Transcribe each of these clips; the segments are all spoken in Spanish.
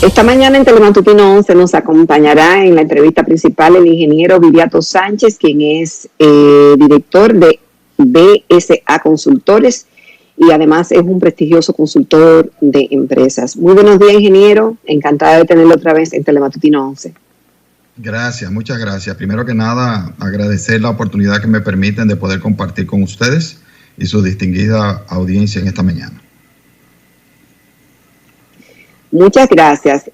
Esta mañana en Telematutino 11 nos acompañará en la entrevista principal el ingeniero Viriato Sánchez, quien es director de BSA Consultores y además es un prestigioso consultor de empresas. Muy buenos días, ingeniero. Encantada de tenerlo otra vez en Telematutino 11. Gracias, muchas gracias. Primero que nada, agradecer la oportunidad que me permiten de poder compartir con ustedes y su distinguida audiencia en esta mañana. Muchas gracias.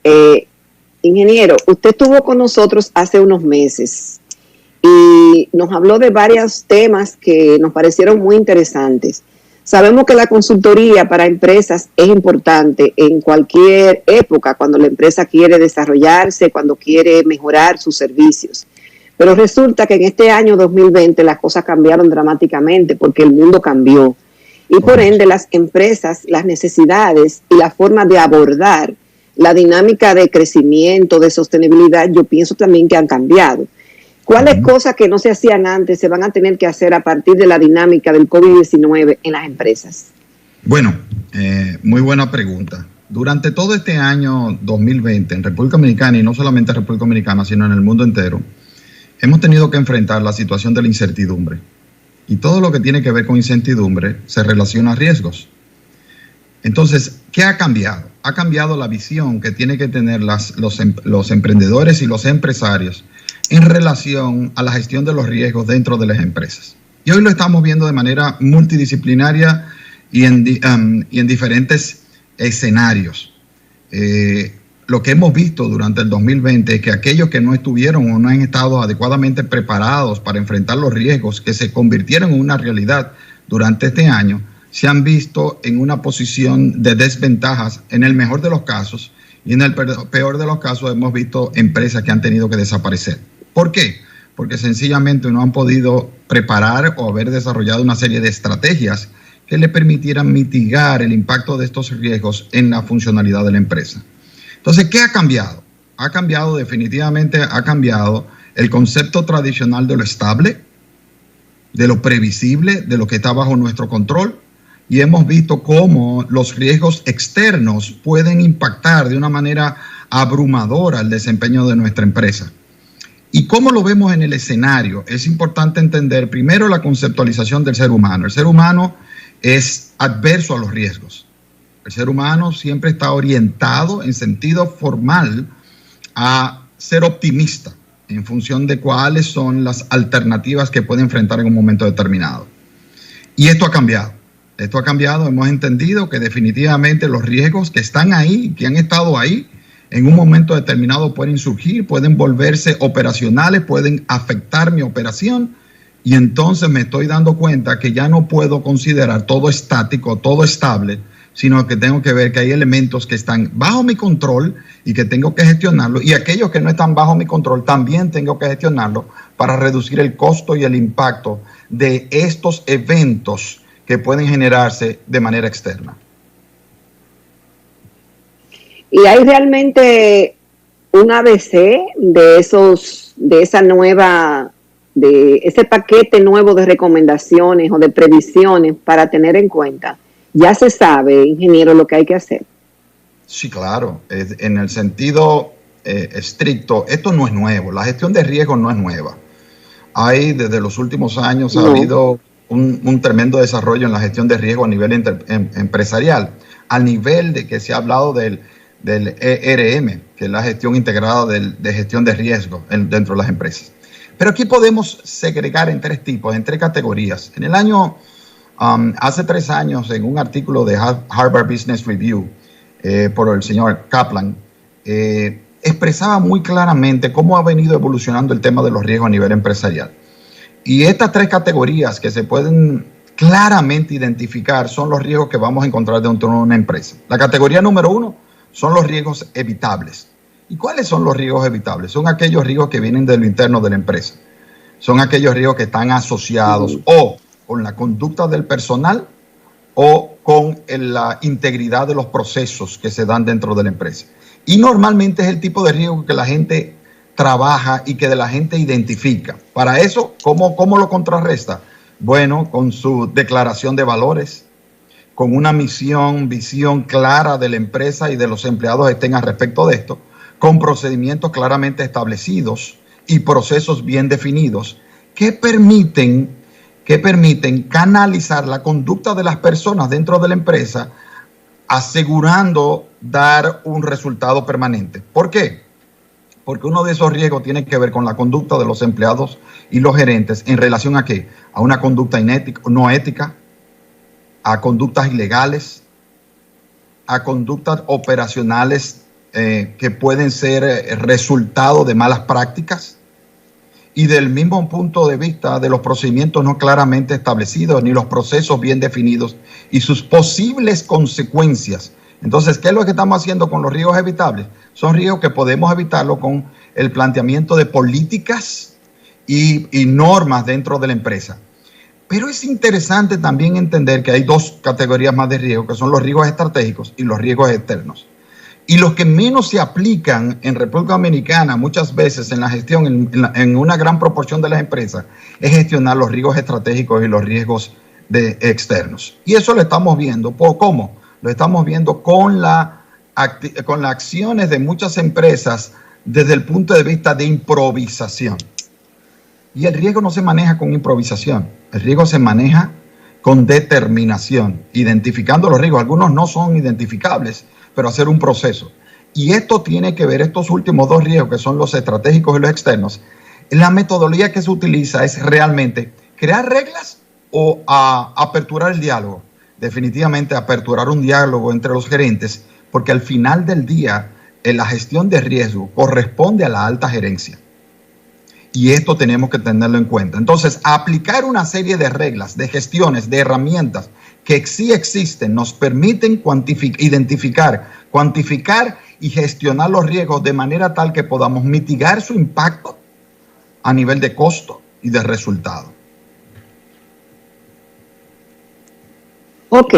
Ingeniero, usted estuvo con nosotros hace unos meses y nos habló de varios temas que nos parecieron muy interesantes. Sabemos que la consultoría para empresas es importante en cualquier época, cuando la empresa quiere desarrollarse, cuando quiere mejorar sus servicios. Pero resulta que en este año 2020 las cosas cambiaron dramáticamente porque el mundo cambió. Y por ende las empresas, las necesidades y la forma de abordar la dinámica de crecimiento, de sostenibilidad, yo pienso también que han cambiado. ¿Cuáles cosas que no se hacían antes se van a tener que hacer a partir de la dinámica del COVID-19 en las empresas? Bueno, muy buena pregunta. Durante todo este año 2020 en República Dominicana, y no solamente en República Dominicana, sino en el mundo entero, hemos tenido que enfrentar la situación de la incertidumbre. Y todo lo que tiene que ver con incertidumbre se relaciona a riesgos. Entonces, ¿qué ha cambiado? Ha cambiado la visión que tienen que tener los emprendedores y los empresarios en relación a la gestión de los riesgos dentro de las empresas. Y hoy lo estamos viendo de manera multidisciplinaria y en diferentes escenarios. Lo que hemos visto durante el 2020 es que aquellos que no estuvieron o no han estado adecuadamente preparados para enfrentar los riesgos que se convirtieron en una realidad durante este año, se han visto en una posición de desventajas en el mejor de los casos, y en el peor de los casos hemos visto empresas que han tenido que desaparecer. ¿Por qué? Porque sencillamente no han podido preparar o haber desarrollado una serie de estrategias que le permitieran mitigar el impacto de estos riesgos en la funcionalidad de la empresa. Entonces, ¿qué ha cambiado? Definitivamente ha cambiado el concepto tradicional de lo estable, de lo previsible, de lo que está bajo nuestro control, y hemos visto cómo los riesgos externos pueden impactar de una manera abrumadora el desempeño de nuestra empresa. ¿Y cómo lo vemos en el escenario? Es importante entender primero la conceptualización del ser humano. El ser humano es adverso a los riesgos. El ser humano siempre está orientado en sentido formal a ser optimista en función de cuáles son las alternativas que puede enfrentar en un momento determinado. Y esto ha cambiado. Hemos entendido que definitivamente los riesgos que están ahí, que han estado ahí, en un momento determinado pueden surgir, pueden volverse operacionales, pueden afectar mi operación, y entonces me estoy dando cuenta que ya no puedo considerar todo estático, todo estable, sino que tengo que ver que hay elementos que están bajo mi control y que tengo que gestionarlo, y aquellos que no están bajo mi control también tengo que gestionarlo para reducir el costo y el impacto de estos eventos que pueden generarse de manera externa. ¿Y hay realmente un ABC de ese paquete nuevo de recomendaciones o de previsiones para tener en cuenta? Ya se sabe, ingeniero, lo que hay que hacer. Sí, claro. En el sentido estricto, esto no es nuevo. La gestión de riesgos no es nueva. Desde los últimos años ha habido un tremendo desarrollo en la gestión de riesgo a nivel empresarial, al nivel de que se ha hablado del ERM, que es la gestión integrada de gestión de riesgo dentro de las empresas. Pero aquí podemos segregar en tres tipos, en tres categorías. En el año, hace 3 años, en un artículo de Harvard Business Review, por el señor Kaplan, expresaba muy claramente cómo ha venido evolucionando el tema de los riesgos a nivel empresarial. Y estas tres categorías que se pueden claramente identificar son los riesgos que vamos a encontrar dentro de una empresa. La categoría número 1 son los riesgos evitables. ¿Y cuáles son los riesgos evitables? Son aquellos riesgos que vienen de lo interno de la empresa. Son aquellos riesgos que están asociados o con la conducta del personal o con la integridad de los procesos que se dan dentro de la empresa. Y normalmente es el tipo de riesgo que la gente trabaja y que la gente identifica. Para eso, ¿cómo lo contrarresta? Bueno, con su declaración de valores, con una misión, visión clara de la empresa y de los empleados estén al respecto de esto, con procedimientos claramente establecidos y procesos bien definidos que permiten canalizar la conducta de las personas dentro de la empresa, asegurando dar un resultado permanente. ¿Por qué? Porque uno de esos riesgos tiene que ver con la conducta de los empleados y los gerentes en relación a ¿qué? A una conducta no ética, a conductas ilegales, a conductas operacionales que pueden ser resultado de malas prácticas, y del mismo punto de vista de los procedimientos no claramente establecidos ni los procesos bien definidos y sus posibles consecuencias. Entonces, ¿qué es lo que estamos haciendo con los riesgos evitables? Son riesgos que podemos evitarlo con el planteamiento de políticas y normas dentro de la empresa. Pero es interesante también entender que hay dos categorías más de riesgo, que son los riesgos estratégicos y los riesgos externos. Y los que menos se aplican en República Dominicana muchas veces en la gestión, en una gran proporción de las empresas, es gestionar los riesgos estratégicos y los riesgos externos. Y eso lo estamos viendo. ¿Cómo? Lo estamos viendo con las acciones de muchas empresas desde el punto de vista de improvisación. Y el riesgo no se maneja con improvisación, el riesgo se maneja con determinación, identificando los riesgos. Algunos no son identificables, pero hacer un proceso. Y esto tiene que ver, estos últimos dos riesgos, que son los estratégicos y los externos, la metodología que se utiliza es realmente crear reglas o aperturar el diálogo. Definitivamente aperturar un diálogo entre los gerentes, porque al final del día la gestión de riesgo corresponde a la alta gerencia. Y esto tenemos que tenerlo en cuenta. Entonces, aplicar una serie de reglas, de gestiones, de herramientas que sí existen, nos permiten identificar, cuantificar y gestionar los riesgos de manera tal que podamos mitigar su impacto a nivel de costo y de resultado. Ok,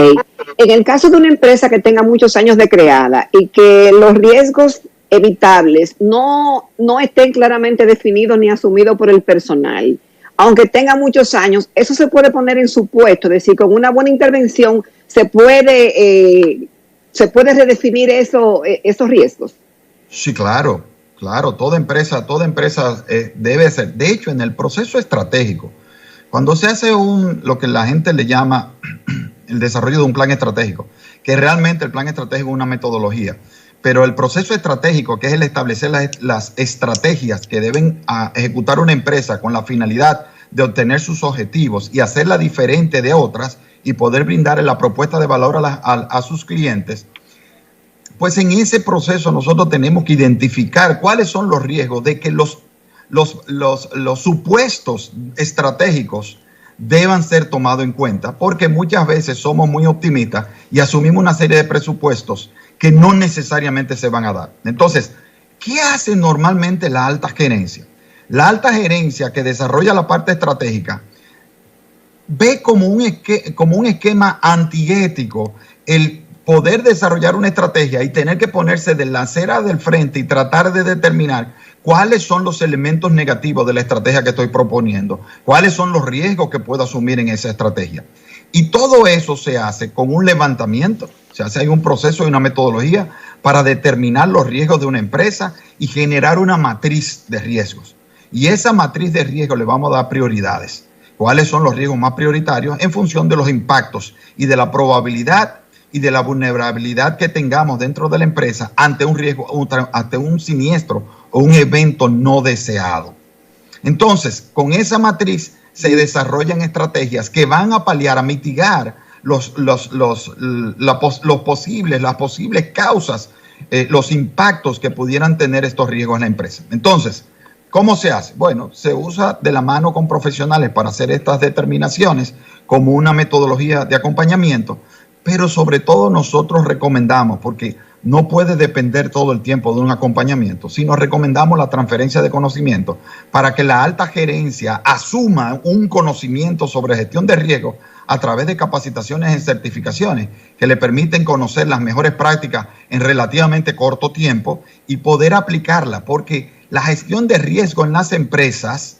en el caso de una empresa que tenga muchos años de creada y que los riesgos evitables no estén claramente definidos ni asumidos por el personal, aunque tenga muchos años, eso se puede poner en su puesto, es decir, con una buena intervención se puede redefinir esos riesgos. Sí, claro, toda empresa debe ser. De hecho, en el proceso estratégico, cuando se hace lo que la gente le llama el desarrollo de un plan estratégico, que realmente el plan estratégico es una metodología, pero el proceso estratégico, que es el establecer las estrategias que deben ejecutar una empresa con la finalidad de obtener sus objetivos y hacerla diferente de otras y poder brindarle la propuesta de valor a sus clientes, pues en ese proceso nosotros tenemos que identificar cuáles son los riesgos de que los supuestos estratégicos deban ser tomados en cuenta, porque muchas veces somos muy optimistas y asumimos una serie de presupuestos que no necesariamente se van a dar. Entonces, ¿qué hace normalmente la alta gerencia? La alta gerencia que desarrolla la parte estratégica ve como un esquema antiético el poder desarrollar una estrategia y tener que ponerse de la acera del frente y tratar de determinar cuáles son los elementos negativos de la estrategia que estoy proponiendo, cuáles son los riesgos que puedo asumir en esa estrategia. Y todo eso se hace con un levantamiento, hay un proceso y una metodología para determinar los riesgos de una empresa y generar una matriz de riesgos. Y esa matriz de riesgos le vamos a dar prioridades. ¿Cuáles son los riesgos más prioritarios? En función de los impactos y de la probabilidad y de la vulnerabilidad que tengamos dentro de la empresa ante un riesgo, ante un siniestro o un evento no deseado. Entonces, con esa matriz se desarrollan estrategias que van a paliar, a mitigar las posibles causas, los impactos que pudieran tener estos riesgos en la empresa. Entonces, ¿cómo se hace? Bueno, se usa de la mano con profesionales para hacer estas determinaciones como una metodología de acompañamiento, pero sobre todo nosotros recomendamos, porque no puede depender todo el tiempo de un acompañamiento, sino recomendamos la transferencia de conocimiento para que la alta gerencia asuma un conocimiento sobre gestión de riesgo a través de capacitaciones y certificaciones que le permiten conocer las mejores prácticas en relativamente corto tiempo y poder aplicarla, porque la gestión de riesgo en las empresas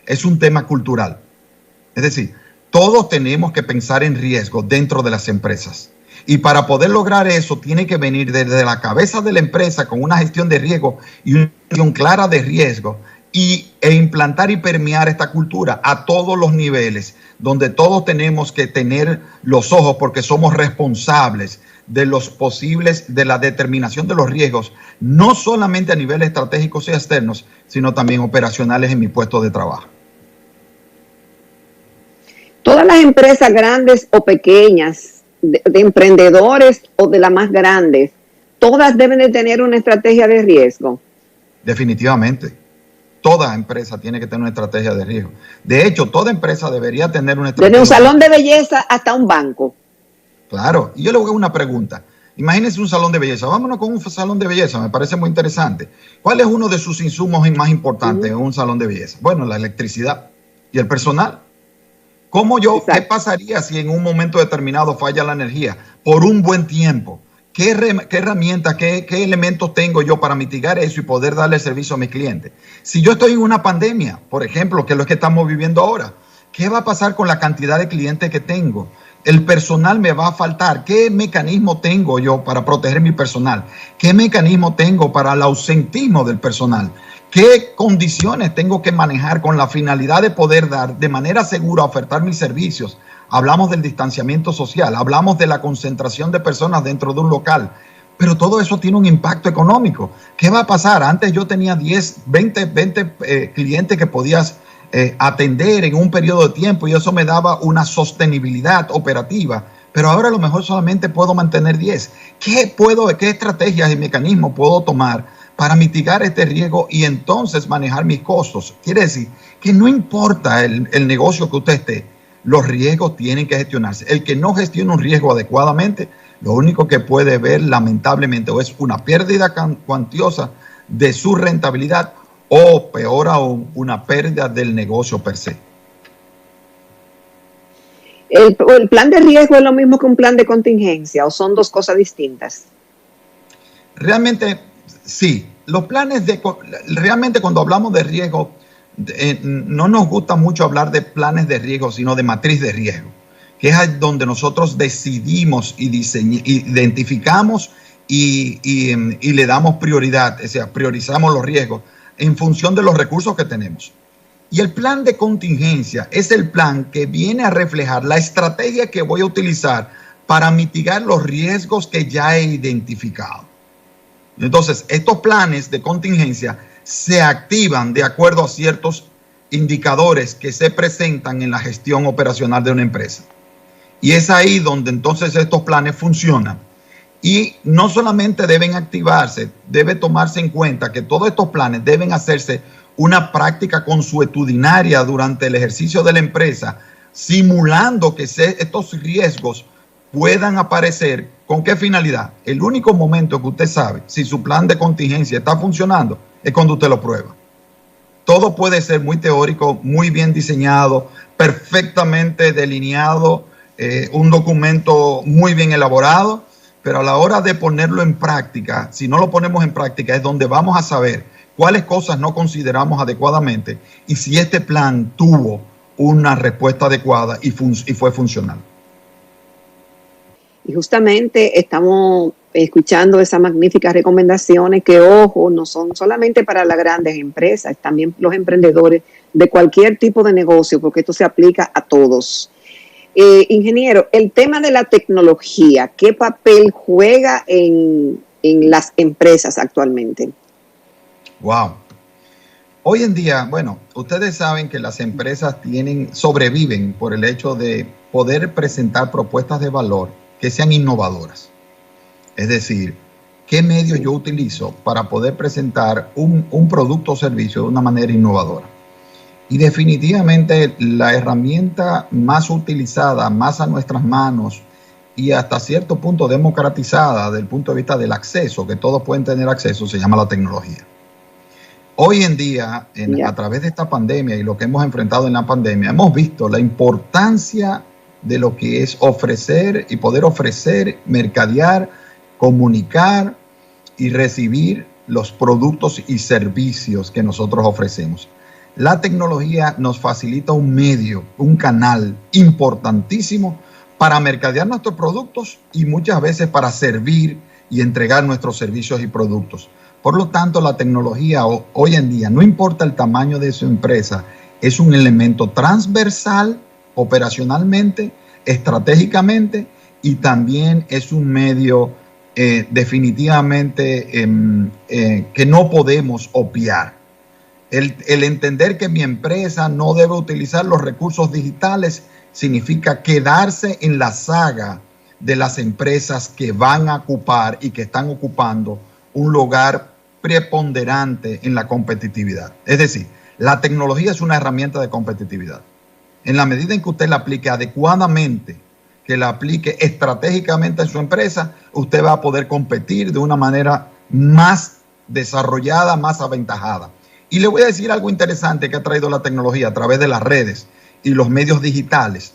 es un tema cultural. Es decir, Todos tenemos que pensar en riesgo dentro de las empresas. Y para poder lograr eso, tiene que venir desde la cabeza de la empresa con una gestión de riesgo y una gestión clara de riesgo e implantar y permear esta cultura a todos los niveles, donde todos tenemos que tener los ojos porque somos responsables de los posibles, de la determinación de los riesgos, no solamente a niveles estratégicos y externos, sino también operacionales en mi puesto de trabajo. Todas las empresas grandes o pequeñas, de emprendedores o de las más grandes, todas deben de tener una estrategia de riesgo. Definitivamente. Toda empresa tiene que tener una estrategia de riesgo. De hecho, toda empresa debería tener una estrategia. Desde un salón de belleza hasta un banco. Claro. Y yo le voy a una pregunta. Imagínense un salón de belleza. Vámonos con un salón de belleza. Me parece muy interesante. ¿Cuál es uno de sus insumos más importantes en un salón de belleza? Bueno, la electricidad y el personal. ¿Qué pasaría si en un momento determinado falla la energía por un buen tiempo? ¿Qué herramientas, qué elementos tengo yo para mitigar eso y poder darle servicio a mis clientes? Si yo estoy en una pandemia, por ejemplo, que es lo que estamos viviendo ahora, ¿qué va a pasar con la cantidad de clientes que tengo? El personal me va a faltar. ¿Qué mecanismo tengo yo para proteger mi personal? ¿Qué mecanismo tengo para el ausentismo del personal? ¿Qué condiciones tengo que manejar con la finalidad de poder dar de manera segura, ofertar mis servicios? Hablamos del distanciamiento social, hablamos de la concentración de personas dentro de un local, pero todo eso tiene un impacto económico. ¿Qué va a pasar? Antes yo tenía 10, 20 clientes que podías atender en un periodo de tiempo y eso me daba una sostenibilidad operativa, pero ahora a lo mejor solamente puedo mantener 10. ¿Qué estrategias y mecanismos puedo tomar para mitigar este riesgo y entonces manejar mis costos? Quiere decir que no importa el negocio que usted esté, los riesgos tienen que gestionarse. El que no gestiona un riesgo adecuadamente, lo único que puede ver lamentablemente o es una pérdida cuantiosa de su rentabilidad o peor aún, una pérdida del negocio per se. ¿El plan de riesgo es lo mismo que un plan de contingencia o son dos cosas distintas? Realmente sí. Los planes realmente cuando hablamos de riesgo, no nos gusta mucho hablar de planes de riesgo, sino de matriz de riesgo, que es donde nosotros decidimos y identificamos y le damos prioridad, o sea, priorizamos los riesgos en función de los recursos que tenemos. Y el plan de contingencia es el plan que viene a reflejar la estrategia que voy a utilizar para mitigar los riesgos que ya he identificado. Entonces, estos planes de contingencia se activan de acuerdo a ciertos indicadores que se presentan en la gestión operacional de una empresa. Y es ahí donde entonces estos planes funcionan. Y no solamente deben activarse, debe tomarse en cuenta que todos estos planes deben hacerse una práctica consuetudinaria durante el ejercicio de la empresa, simulando que estos riesgos puedan aparecer. ¿Con qué finalidad? El único momento que usted sabe si su plan de contingencia está funcionando es cuando usted lo prueba. Todo puede ser muy teórico, muy bien diseñado, perfectamente delineado, un documento muy bien elaborado, pero a la hora de ponerlo en práctica, si no lo ponemos en práctica, es donde vamos a saber cuáles cosas no consideramos adecuadamente y si este plan tuvo una respuesta adecuada y fue funcional. Y justamente estamos escuchando esas magníficas recomendaciones que, ojo, no son solamente para las grandes empresas, también los emprendedores de cualquier tipo de negocio, porque esto se aplica a todos. Ingeniero, el tema de la tecnología, ¿qué papel juega en las empresas actualmente? Wow. Hoy en día, bueno, ustedes saben que las empresas sobreviven por el hecho de poder presentar propuestas de valor que sean innovadoras. Es decir, ¿qué medios yo utilizo para poder presentar un producto o servicio de una manera innovadora? Y definitivamente la herramienta más utilizada, más a nuestras manos y hasta cierto punto democratizada desde el punto de vista del acceso, que todos pueden tener acceso, se llama la tecnología. Hoy en día, a través de esta pandemia y lo que hemos enfrentado en la pandemia, hemos visto la importancia de lo que es ofrecer y poder ofrecer, mercadear, comunicar y recibir los productos y servicios que nosotros ofrecemos. La tecnología nos facilita un medio, un canal importantísimo para mercadear nuestros productos y muchas veces para servir y entregar nuestros servicios y productos. Por lo tanto, la tecnología hoy en día, no importa el tamaño de su empresa, es un elemento transversal operacionalmente, estratégicamente, y también es un medio definitivamente que no podemos obviar. El entender que mi empresa no debe utilizar los recursos digitales significa quedarse en la saga de las empresas que van a ocupar y que están ocupando un lugar preponderante en la competitividad. Es decir, la tecnología es una herramienta de competitividad. En la medida en que usted la aplique adecuadamente, que la aplique estratégicamente en su empresa, usted va a poder competir de una manera más desarrollada, más aventajada. Y le voy a decir algo interesante que ha traído la tecnología a través de las redes y los medios digitales.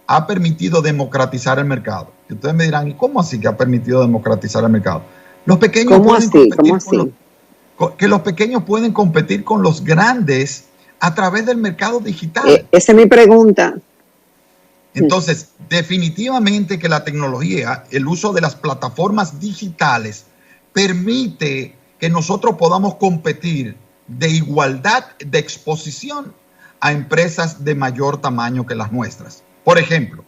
Ha permitido democratizar el mercado. Y ustedes me dirán, ¿y cómo así que ha permitido democratizar el mercado? Los pequeños pueden competir que los pequeños pueden competir con los grandes a través del mercado digital. Esa es mi pregunta. Entonces, definitivamente que la tecnología, el uso de las plataformas digitales, permite que nosotros podamos competir de igualdad de exposición a empresas de mayor tamaño que las nuestras. Por ejemplo,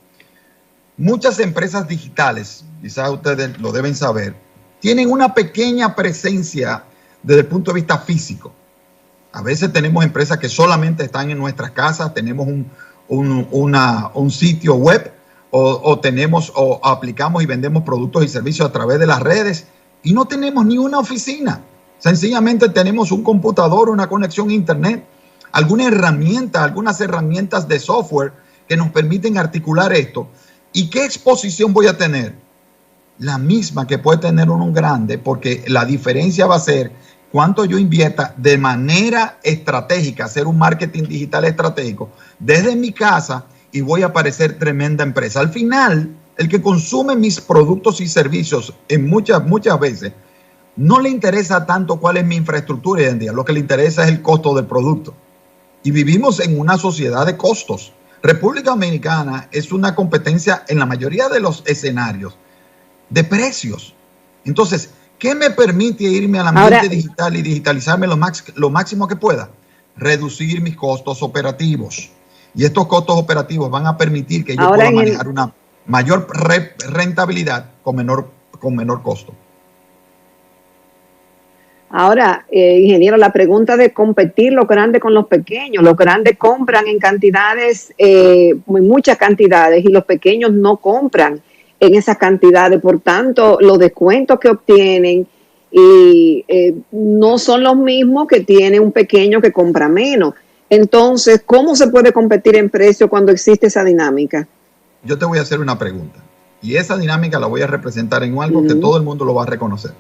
muchas empresas digitales, quizás ustedes lo deben saber, tienen una pequeña presencia desde el punto de vista físico. A veces tenemos empresas que solamente están en nuestras casas, tenemos un sitio web o aplicamos y vendemos productos y servicios a través de las redes y no tenemos ni una oficina. Sencillamente tenemos un computador, una conexión a internet, algunas herramientas de software que nos permiten articular esto. ¿Y qué exposición voy a tener? La misma que puede tener un grande, porque la diferencia va a ser cuánto yo invierta de manera estratégica, hacer un marketing digital estratégico desde mi casa y voy a parecer tremenda empresa. Al final, el que consume mis productos y servicios en muchas veces no le interesa tanto cuál es mi infraestructura hoy en día, lo que le interesa es el costo del producto. Y vivimos en una sociedad de costos. República Dominicana es una competencia en la mayoría de los escenarios de precios. Entonces, ¿qué me permite irme al ambiente digital y digitalizarme lo máximo que pueda? Reducir mis costos operativos. Y estos costos operativos van a permitir que yo pueda manejar una mayor rentabilidad con menor costo. Ahora, ingeniero, la pregunta de competir los grandes con los pequeños. Los grandes compran en cantidades, en muchas cantidades, y los pequeños no compran en esas cantidades. Por tanto, los descuentos que obtienen no son los mismos que tiene un pequeño que compra menos. Entonces, ¿cómo se puede competir en precio cuando existe esa dinámica? Yo te voy a hacer una pregunta, y esa dinámica la voy a representar en algo que todo el mundo lo va a reconocer.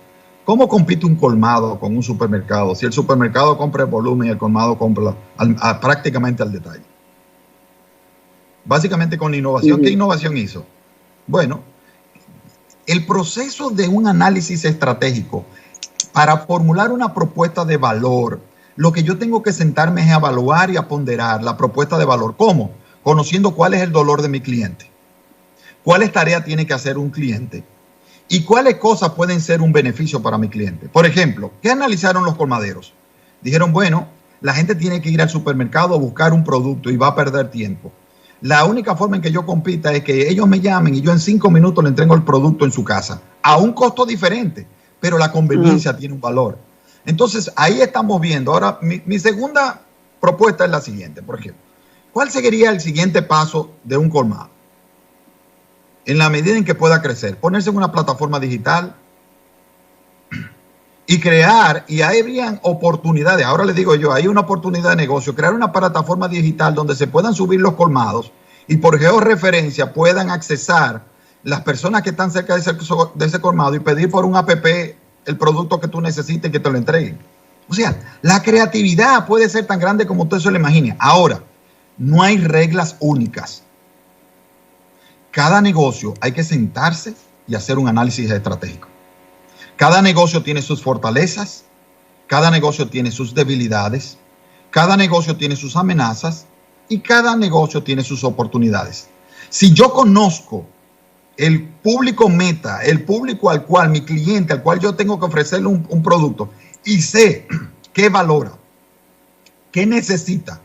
¿Cómo compite un colmado con un supermercado si el supermercado compra el volumen y el colmado compra prácticamente al detalle? Básicamente con la innovación. ¿Qué innovación hizo? Bueno, el proceso de un análisis estratégico para formular una propuesta de valor, lo que yo tengo que sentarme es a evaluar y a ponderar la propuesta de valor. ¿Cómo? Conociendo cuál es el dolor de mi cliente, cuáles tareas tiene que hacer un cliente y cuáles cosas pueden ser un beneficio para mi cliente. Por ejemplo, ¿qué analizaron los colmaderos? Dijeron, bueno, la gente tiene que ir al supermercado a buscar un producto y va a perder tiempo. La única forma en que yo compita es que ellos me llamen y yo en 5 minutos le entrego el producto en su casa a un costo diferente, pero la conveniencia tiene un valor. Entonces, ahí estamos viendo. Ahora, mi segunda propuesta es la siguiente, por ejemplo. ¿Cuál sería el siguiente paso de un colmado? En la medida en que pueda crecer, ponerse en una plataforma digital y crear, y ahí habrían oportunidades. Ahora les digo yo, hay una oportunidad de negocio, crear una plataforma digital donde se puedan subir los colmados y por georreferencia puedan accesar las personas que están cerca de ese colmado y pedir por un app el producto que tú necesites que te lo entreguen. O sea, la creatividad puede ser tan grande como usted se lo imagine. Ahora, no hay reglas únicas. Cada negocio hay que sentarse y hacer un análisis estratégico. Cada negocio tiene sus fortalezas, cada negocio tiene sus debilidades, Cada negocio tiene sus amenazas y cada negocio tiene sus oportunidades. Si yo conozco el público meta, el público al cual, mi cliente, al cual yo tengo que ofrecerle un producto, y sé qué valora, qué necesita,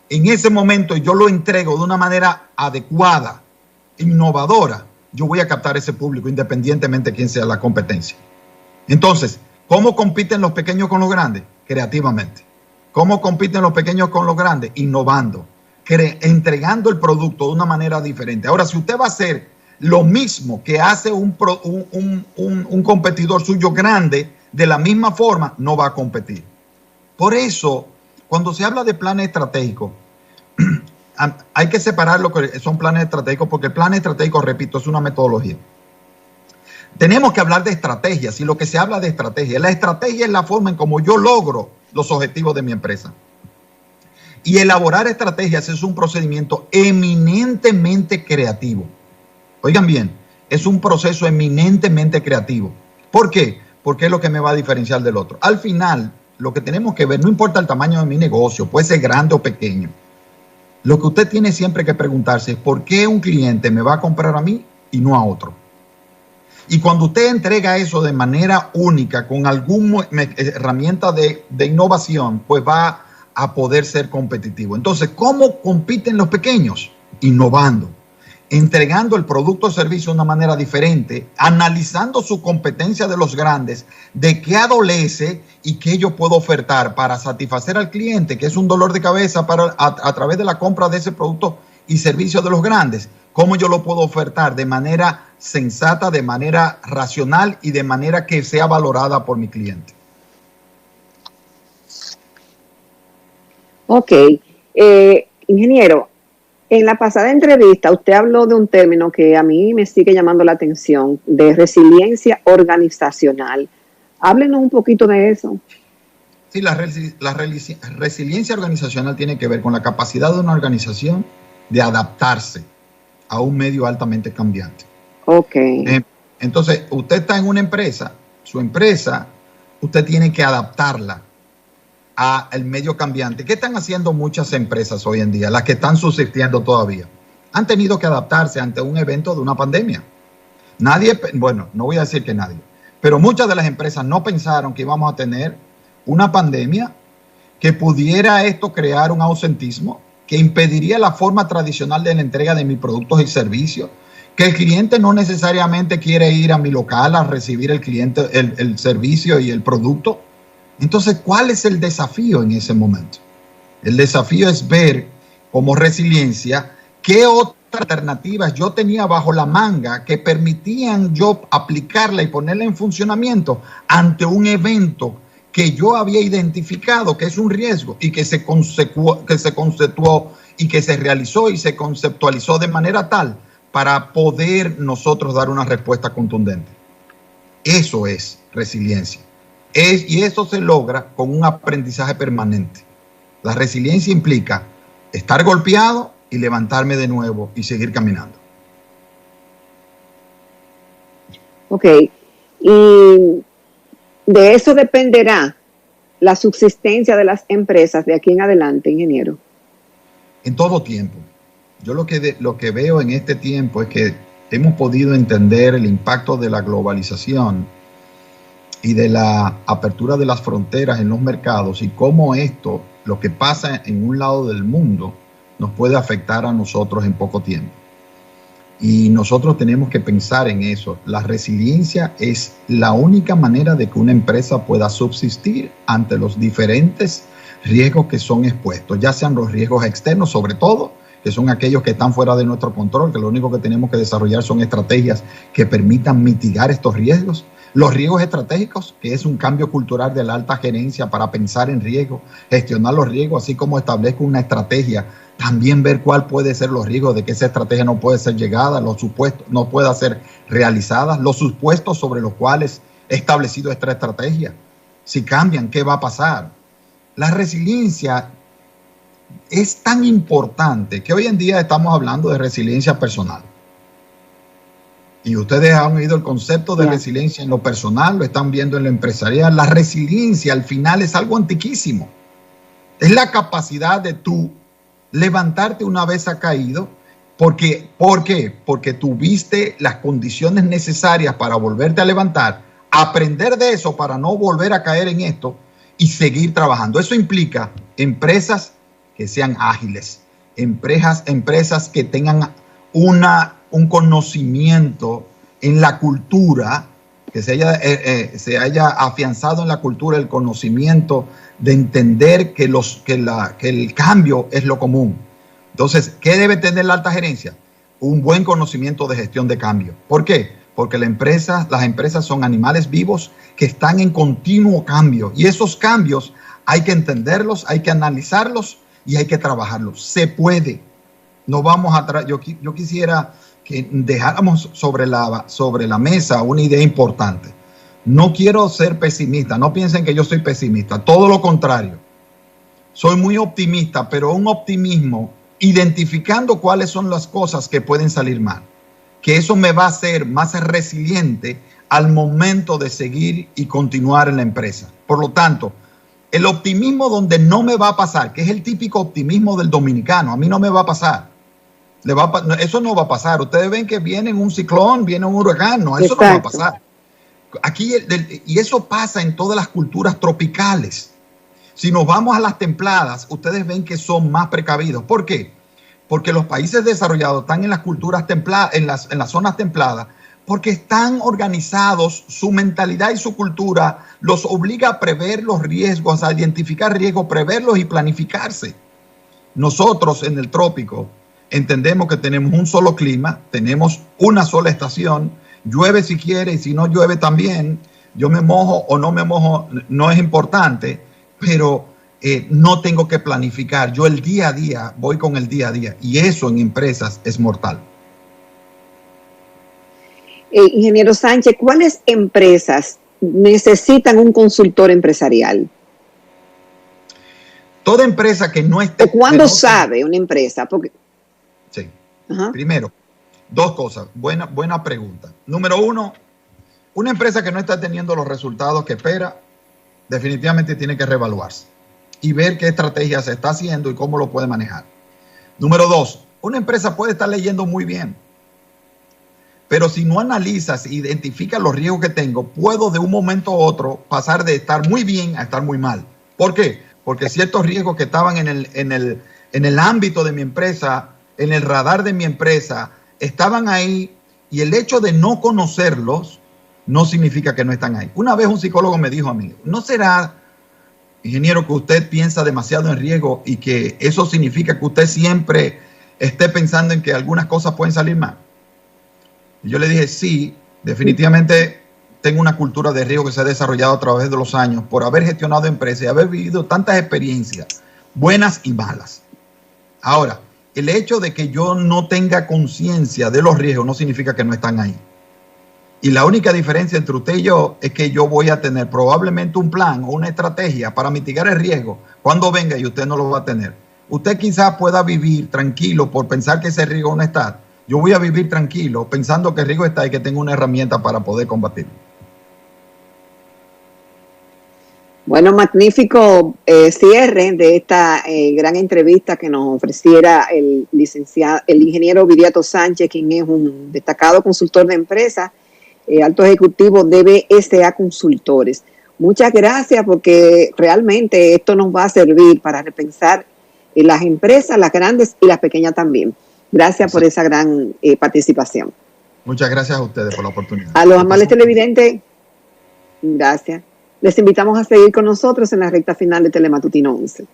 en ese momento yo lo entrego de una manera adecuada, innovadora, yo voy a captar ese público independientemente de quién sea la competencia. Entonces, ¿cómo compiten los pequeños con los grandes? Creativamente. ¿Cómo compiten los pequeños con los grandes? Innovando, entregando el producto de una manera diferente. Ahora, si usted va a hacer lo mismo que hace un competidor suyo grande, de la misma forma, no va a competir. Por eso, cuando se habla de planes estratégicos, hay que separar lo que son planes estratégicos, porque el plan estratégico, repito, es una metodología. Tenemos que hablar de estrategias, y lo que se habla de estrategia. La estrategia es la forma en cómo yo logro los objetivos de mi empresa. Y elaborar estrategias es un procedimiento eminentemente creativo. Oigan bien, es un proceso eminentemente creativo. ¿Por qué? Porque es lo que me va a diferenciar del otro. Al final, lo que tenemos que ver, no importa el tamaño de mi negocio, puede ser grande o pequeño. Lo que usted tiene siempre que preguntarse es por qué un cliente me va a comprar a mí y no a otro. Y cuando usted entrega eso de manera única, con alguna herramienta de innovación, pues va a poder ser competitivo. Entonces, ¿cómo compiten los pequeños? Innovando, entregando el producto o servicio de una manera diferente, analizando su competencia de los grandes, de qué adolece y qué yo puedo ofertar para satisfacer al cliente, que es un dolor de cabeza a través de la compra de ese producto y servicio de los grandes. Cómo yo lo puedo ofertar de manera sensata, de manera racional y de manera que sea valorada por mi cliente. Ok. Ingeniero, en la pasada entrevista usted habló de un término que a mí me sigue llamando la atención, de resiliencia organizacional. Háblenos un poquito de eso. Sí, la resiliencia organizacional tiene que ver con la capacidad de una organización de adaptarse a un medio altamente cambiante. Ok. Entonces, usted está en una empresa, su empresa, usted tiene que adaptarla al medio cambiante. ¿Qué están haciendo muchas empresas hoy en día? Las que están subsistiendo todavía. Han tenido que adaptarse ante un evento de una pandemia. Nadie, bueno, no voy a decir que nadie, pero muchas de las empresas no pensaron que íbamos a tener una pandemia, que pudiera esto crear un ausentismo, que impediría la forma tradicional de la entrega de mis productos y servicios, que el cliente no necesariamente quiere ir a mi local a recibir el servicio y el producto. Entonces, ¿cuál es el desafío en ese momento? El desafío es ver como resiliencia qué otras alternativas yo tenía bajo la manga que permitían yo aplicarla y ponerla en funcionamiento ante un evento que yo había identificado que es un riesgo y que se conceptuó y que se realizó y se conceptualizó de manera tal para poder nosotros dar una respuesta contundente. Eso es resiliencia. Y eso se logra con un aprendizaje permanente. La resiliencia implica estar golpeado y levantarme de nuevo y seguir caminando. Ok. Y de eso dependerá la subsistencia de las empresas de aquí en adelante, ingeniero. En todo tiempo. Yo lo que veo en este tiempo es que hemos podido entender el impacto de la globalización y de la apertura de las fronteras en los mercados y cómo esto, lo que pasa en un lado del mundo, nos puede afectar a nosotros en poco tiempo. Y nosotros tenemos que pensar en eso. La resiliencia es la única manera de que una empresa pueda subsistir ante los diferentes riesgos que son expuestos, ya sean los riesgos externos, sobre todo, que son aquellos que están fuera de nuestro control, que lo único que tenemos que desarrollar son estrategias que permitan mitigar estos riesgos. Los riesgos estratégicos, que es un cambio cultural de la alta gerencia para pensar en riesgos, gestionar los riesgos, así como establezco una estrategia, también ver cuál puede ser los riesgos de que esa estrategia no puede ser llegada, los supuestos no pueda ser realizada, los supuestos sobre los cuales he establecido esta estrategia. Si cambian, ¿qué va a pasar? La resiliencia es tan importante que hoy en día estamos hablando de resiliencia personal. Y ustedes han oído el concepto de resiliencia en lo personal, lo están viendo en lo empresarial. La resiliencia al final es algo antiquísimo. Es la capacidad de tú levantarte una vez ha caído. ¿Por qué? Porque tuviste las condiciones necesarias para volverte a levantar, aprender de eso para no volver a caer en esto y seguir trabajando. Eso implica empresas que sean ágiles, empresas que tengan un conocimiento en la cultura, que se haya afianzado en la cultura el conocimiento de entender que el cambio es lo común. Entonces, ¿qué debe tener la alta gerencia? Un buen conocimiento de gestión de cambio. ¿Por qué? Porque las empresas son animales vivos que están en continuo cambio. Y esos cambios hay que entenderlos, hay que analizarlos y hay que trabajarlos. Se puede. No vamos atrás. Yo quisiera que dejáramos sobre la mesa una idea importante. No quiero ser pesimista. No piensen que yo soy pesimista. Todo lo contrario. Soy muy optimista, pero un optimismo identificando cuáles son las cosas que pueden salir mal, que eso me va a hacer más resiliente al momento de seguir y continuar en la empresa. Por lo tanto, el optimismo donde no me va a pasar, que es el típico optimismo del dominicano, a mí no me va a pasar. Eso no va a pasar. Ustedes ven que viene un ciclón, viene un huracán, no, eso no va a pasar. Aquí, y eso pasa en todas las culturas tropicales. Si nos vamos a las templadas, ustedes ven que son más precavidos. ¿Por qué? Porque los países desarrollados están en las culturas templadas, en las zonas templadas, porque están organizados, su mentalidad y su cultura los obliga a prever los riesgos, a identificar riesgos, preverlos y planificarse. Nosotros en el trópico entendemos que tenemos un solo clima, tenemos una sola estación, llueve si quiere y si no llueve también, yo me mojo o no me mojo, no es importante, pero no tengo que planificar. Yo el día a día voy con el día a día y eso en empresas es mortal. Ingeniero Sánchez, ¿cuáles empresas necesitan un consultor empresarial? Toda empresa que no esté... ¿Cuándo sabe una empresa? Porque... Sí. Primero, dos cosas. Buena pregunta. Número uno, una empresa que no está teniendo los resultados que espera, definitivamente tiene que reevaluarse y ver qué estrategia se está haciendo y cómo lo puede manejar. Número dos, una empresa puede estar leyendo muy bien, pero si no analizas e identificas los riesgos que tengo, puedo de un momento a otro pasar de estar muy bien a estar muy mal. ¿Por qué? Porque ciertos riesgos que estaban en el ámbito de mi empresa, en el radar de mi empresa, estaban ahí y el hecho de no conocerlos no significa que no están ahí. Una vez un psicólogo me dijo a mí, ¿no será, ingeniero, que usted piensa demasiado en riesgo y que eso significa que usted siempre esté pensando en que algunas cosas pueden salir mal? Y yo le dije, sí, definitivamente tengo una cultura de riesgo que se ha desarrollado a través de los años por haber gestionado empresas y haber vivido tantas experiencias, buenas y malas. Ahora, el hecho de que yo no tenga conciencia de los riesgos no significa que no están ahí. Y la única diferencia entre usted y yo es que yo voy a tener probablemente un plan o una estrategia para mitigar el riesgo cuando venga y usted no lo va a tener. Usted quizás pueda vivir tranquilo por pensar que ese riesgo no está. Yo voy a vivir tranquilo pensando que el riesgo está y que tengo una herramienta para poder combatirlo. Bueno, magnífico cierre de esta gran entrevista que nos ofreciera el ingeniero Viriato Sánchez, quien es un destacado consultor de empresas, alto ejecutivo de BSA Consultores. Muchas gracias, porque realmente esto nos va a servir para repensar las empresas, las grandes y las pequeñas también. Gracias por esa gran participación. Muchas gracias a ustedes por la oportunidad. A los amables televidentes, gracias. Les invitamos a seguir con nosotros en la recta final de Telematutino 11.